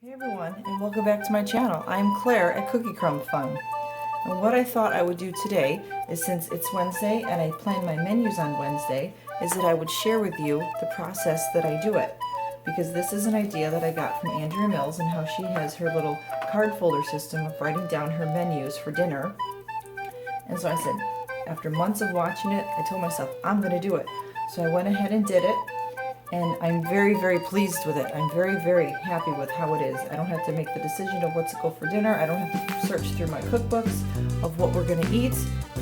Hey everyone, and welcome back to my channel. I'm Claire at Cookie Crumb Fun. And what I thought I would do today is, since it's Wednesday and I plan my menus on Wednesday, is that I would share with you the process that I do it. Because this is an idea that I got from Andrea Mills and how she has her little card folder system of writing down her menus for dinner. And so I said, after months of watching it, I told myself, I'm going to do it. So I went ahead and did it. And I'm very, very pleased with it. I'm very, very happy with how it is. I don't have to make the decision of what to go for dinner. I don't have to search through my cookbooks of what we're gonna eat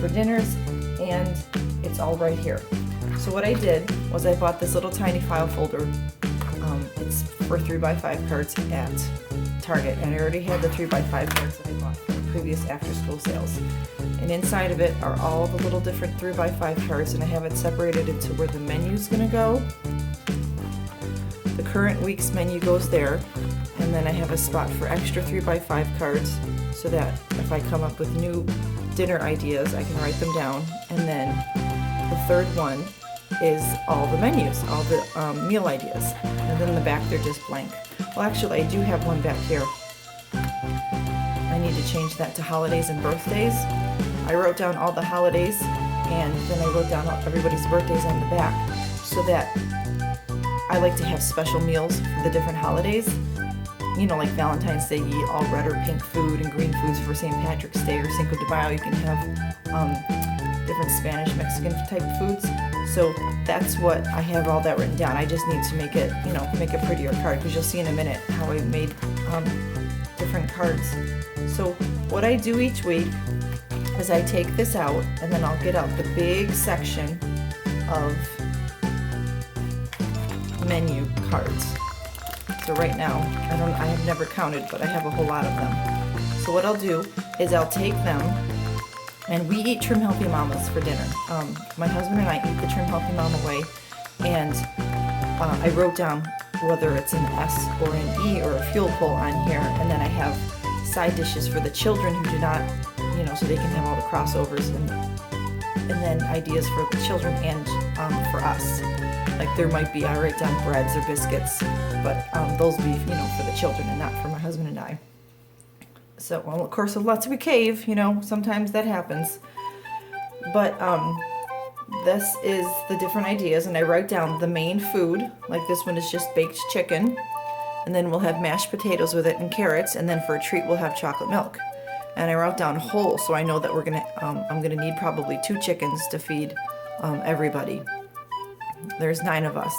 for dinners, and it's all right here. So what I did was I bought this little tiny file folder. It's for 3x5 cards at Target, and I already had the 3x5 cards that I bought from the previous after-school sales. And inside of it are all the little different 3x5 cards, and I have it separated into where the menu's gonna go. The current week's menu goes there, and then I have a spot for extra 3x5 cards so that if I come up with new dinner ideas, I can write them down. And then the third one is all the menus, all the meal ideas. And then in the back they're just blank. Well, actually I do have one back here. I need to change that to holidays and birthdays. I wrote down all the holidays, and then I wrote down everybody's birthdays on the back, so that I like to have special meals for the different holidays. You know, like Valentine's Day, you eat all red or pink food and green foods for St. Patrick's Day or Cinco de Mayo. You can have different Spanish, Mexican type foods. So that's what I have all that written down. I just need to make it, make a prettier card, because you'll see in a minute how I made different cards. So what I do each week is I take this out, and then I'll get out the big section of menu cards. So right now, I have never counted, but I have a whole lot of them. So what I'll do is I'll take them, and we eat Trim Healthy Mamas for dinner. My husband and I eat the Trim Healthy Mama way, and I wrote down whether it's an S or an E or a fuel pull on here, and then I have side dishes for the children who do not, so they can have all the crossovers, and then ideas for the children and for us. Like there might be, I write down breads or biscuits, but those be, for the children and not for my husband and I. So, well, of course, lots of a cave, sometimes that happens. But this is the different ideas, and I write down the main food, like this one is just baked chicken, and then we'll have mashed potatoes with it and carrots, and then for a treat we'll have chocolate milk. And I wrote down whole, so I know that I'm gonna need probably 2 chickens to feed everybody. There's 9 of us.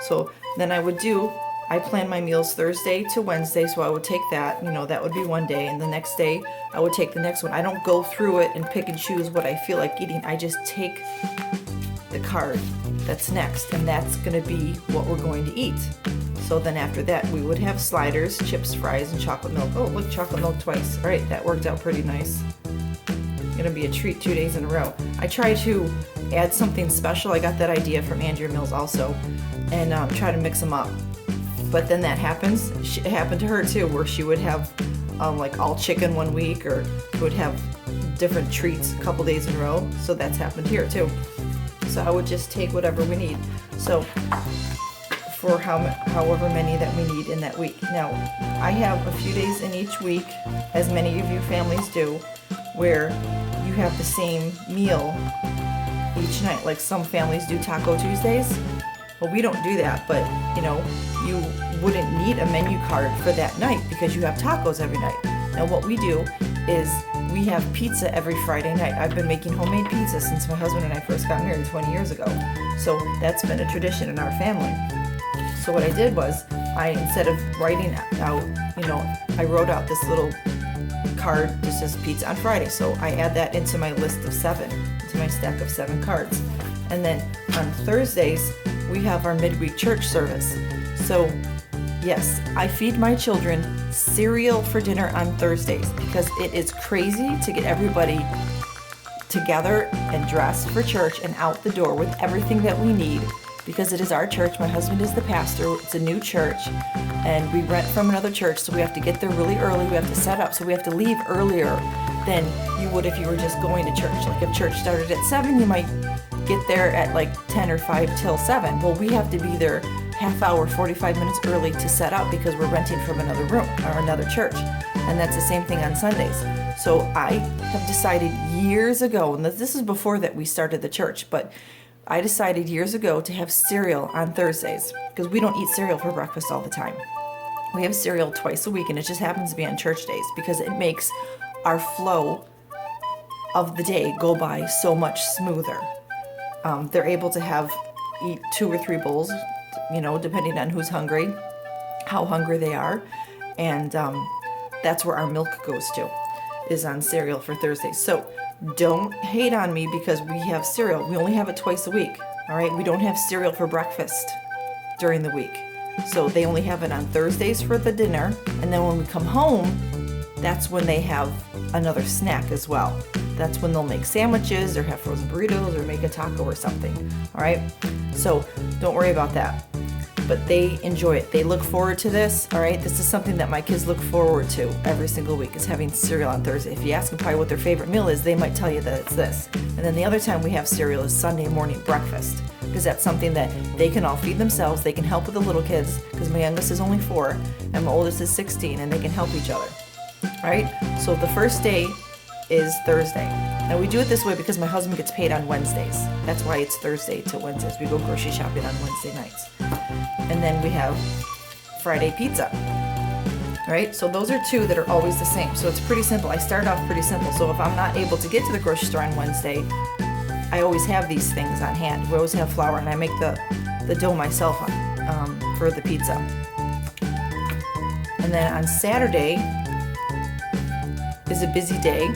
So then I plan my meals Thursday to Wednesday, so I would take that, that would be one day, and the next day I would take the next one. I don't go through it and pick and choose what I feel like eating. I just take the card that's next, and that's gonna be what we're going to eat. So then after that we would have sliders, chips, fries, and chocolate milk. Oh, look, chocolate milk twice. All right, that worked out pretty nice. Gonna be a treat 2 days in a row. I try to add something special. I got that idea from Andrea Mills also, and try to mix them up. But then that happens. It happened to her too, where she would have like all chicken one week, or would have different treats a couple days in a row. So that's happened here too. So I would just take whatever we need. So for however many that we need in that week. Now I have a few days in each week, as many of you families do, where you have the same meal each night. Like some families do Taco Tuesdays. Well, we don't do that, but you wouldn't need a menu card for that night because you have tacos every night. Now what we do is we have pizza every Friday night. I've been making homemade pizza since my husband and I first got married 20 years ago. So that's been a tradition in our family. So what I did was, instead of writing out, I wrote out this little card that says pizza on Friday. So I add that into my list of 7, into my stack of 7 cards. And then on Thursdays, we have our midweek church service. So yes, I feed my children cereal for dinner on Thursdays, because it is crazy to get everybody together and dressed for church and out the door with everything that we need, because it is our church. My husband is the pastor. It's a new church, and we rent from another church, so we have to get there really early. We have to set up, so we have to leave earlier than you would if you were just going to church. Like if church started at 7, you might get there at like 10 or 5 till 7. Well, we have to be there half hour, 45 minutes early to set up because we're renting from another room or another church. And that's the same thing on Sundays. So I have decided years ago, and this is before that we started the church, but I decided years ago to have cereal on Thursdays because we don't eat cereal for breakfast all the time. We have cereal twice a week, and it just happens to be on church days because it makes our flow of the day go by so much smoother. They're able to eat 2 or 3 bowls, depending on who's hungry, how hungry they are, and that's where our milk goes to, is on cereal for Thursdays. So don't hate on me because we have cereal. We only have it twice a week, all right? We don't have cereal for breakfast during the week. So they only have it on Thursdays for the dinner, and then when we come home, that's when they have another snack as well. That's when they'll make sandwiches or have frozen burritos or make a taco or something, all right? So don't worry about that. But they enjoy it. They look forward to this, all right? This is something that my kids look forward to every single week, is having cereal on Thursday. If you ask them probably what their favorite meal is, they might tell you that it's this. And then the other time we have cereal is Sunday morning breakfast, because that's something that they can all feed themselves. They can help with the little kids, because my youngest is only 4 and my oldest is 16, and they can help each other, all right? So the first day is Thursday. Now we do it this way because my husband gets paid on Wednesdays. That's why it's Thursday to Wednesdays. We go grocery shopping on Wednesday nights. And then we have Friday pizza. Right? So those are 2 that are always the same. So it's pretty simple. I start off pretty simple. So if I'm not able to get to the grocery store on Wednesday, I always have these things on hand. We always have flour, and I make the dough myself for the pizza. And then on Saturday is a busy day.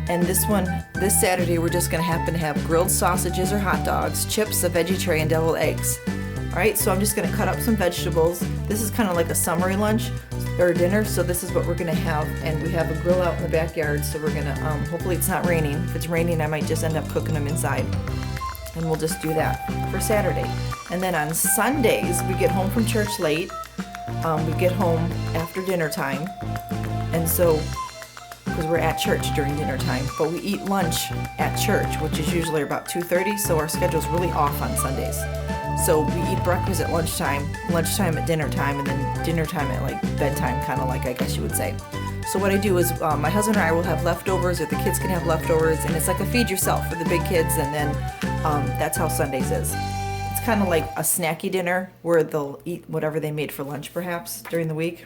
And this Saturday, we're just going to happen to have grilled sausages or hot dogs, chips, a veggie tray, and deviled eggs. All right, so I'm just going to cut up some vegetables. This is kind of like a summery lunch or dinner, so this is what we're going to have. And we have a grill out in the backyard, so we're going to, hopefully it's not raining. If it's raining, I might just end up cooking them inside. And we'll just do that for Saturday. And then on Sundays, we get home from church late. We get home after dinner time. And so, because we're at church during dinner time, but we eat lunch at church, which is usually about 2:30, so our schedule's really off on Sundays. So we eat breakfast at lunchtime at dinner time, and then dinner time at like bedtime, kind of like, I guess you would say. So what I do is my husband and I will have leftovers, or the kids can have leftovers, and it's like a feed yourself for the big kids, and then that's how Sundays is. It's kind of like a snacky dinner where they'll eat whatever they made for lunch perhaps during the week,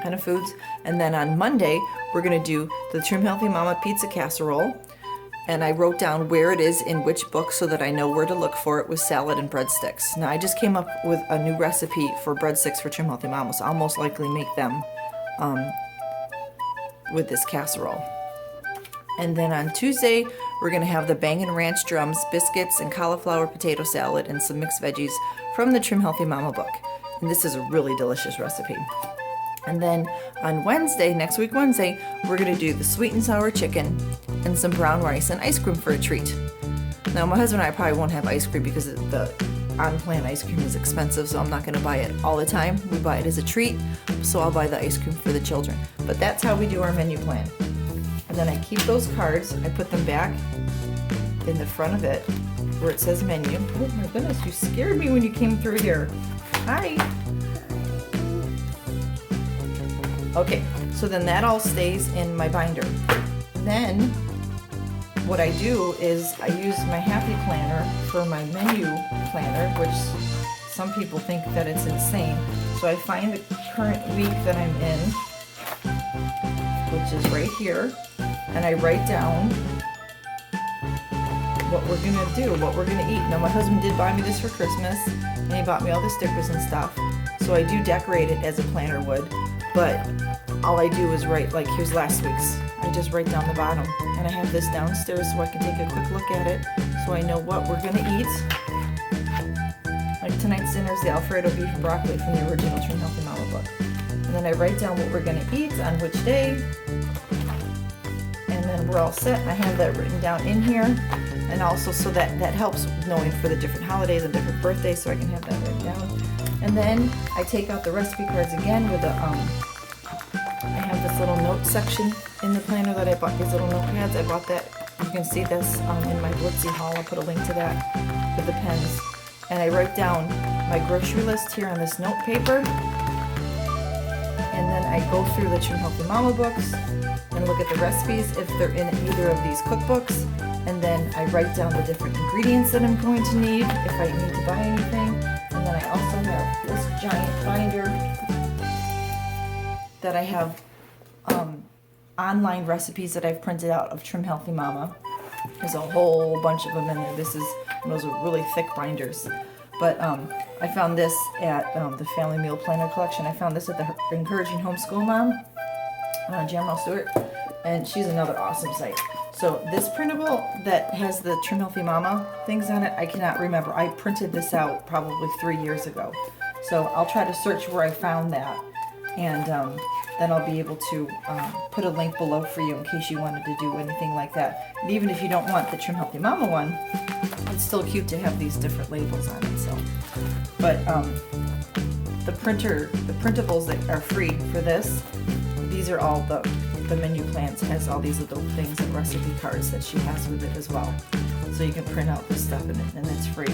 kind of foods. And then on Monday, we're going to do the Trim Healthy Mama pizza casserole. And I wrote down where it is in which book so that I know where to look for it, with salad and breadsticks. Now, I just came up with a new recipe for breadsticks for Trim Healthy Mama, so I'll most likely make them with this casserole. And then on Tuesday, we're going to have the Bangin' Ranch drums, biscuits, and cauliflower potato salad, and some mixed veggies from the Trim Healthy Mama book. And this is a really delicious recipe. And then on Wednesday, next week Wednesday, we're going to do the sweet and sour chicken and some brown rice and ice cream for a treat. Now, my husband and I probably won't have ice cream because the on-plan ice cream is expensive, so I'm not going to buy it all the time. We buy it as a treat, so I'll buy the ice cream for the children. But that's how we do our menu plan. And then I keep those cards, I put them back in the front of it where it says menu. Oh my goodness, you scared me when you came through here. Hi. Okay, so then that all stays in my binder. Then what I do is I use my Happy Planner for my menu planner, which some people think that it's insane. So I find the current week that I'm in, which is right here, and I write down what we're gonna do, what we're gonna eat. Now, my husband did buy me this for Christmas, and he bought me all the stickers and stuff. So I do decorate it as a planner would, but all I do is write, like here's last week's. I just write down the bottom, and I have this downstairs so I can take a quick look at it so I know what we're gonna eat. Like tonight's dinner is the Alfredo beef and broccoli from the original Trim Healthy Mama book. And then I write down what we're gonna eat on which day, and then we're all set. I have that written down in here, and also so that helps knowing for the different holidays and different birthdays, so I can have that written down. And then I take out the recipe cards again with I have this little note section in the planner that I bought, these little notepads. I bought that, you can see this in my Blitzy haul. I'll put a link to that with the pens. And I write down my grocery list here on this note paper. And then I go through the Trim Healthy Mama books and look at the recipes if they're in either of these cookbooks. And then I write down the different ingredients that I'm going to need if I need to buy anything. And then I also have this giant binder that I have online recipes that I've printed out of Trim Healthy Mama. There's a whole bunch of them in there. Those are really thick binders. But I found this at the Family Meal Planner Collection. I found this at the Encouraging Homeschool Mom, Jamal Stewart, and she's another awesome site. So this printable that has the Trim Healthy Mama things on it, I cannot remember. I printed this out probably 3 years ago. So I'll try to search where I found that, and then I'll be able to put a link below for you in case you wanted to do anything like that. And even if you don't want the Trim Healthy Mama one, it's still cute to have these different labels on it. So, but the printables that are free for this, these are all the menu plans. Has all these little things and recipe cards that she has with it as well. So you can print out this stuff in it, and it's free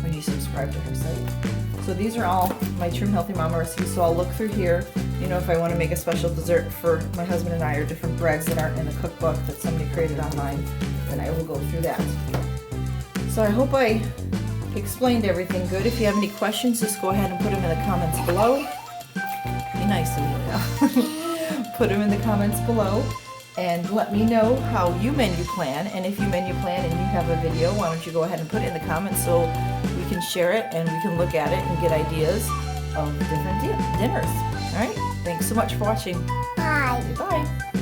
when you subscribe to her site. So these are all my Trim Healthy Mama recipes. So I'll look through here. You know, if I want to make a special dessert for my husband and I, or different breads that aren't in the cookbook that somebody created online, then I will go through that. So I hope I explained everything good. If you have any questions, just go ahead and put them in the comments below. Be nice, Amelia. Put them in the comments below and let me know how you menu plan. And if you menu plan and you have a video, why don't you go ahead and put it in the comments so we can share it and we can look at it and get ideas of different dinners. All right, thanks so much for watching. Bye. Bye.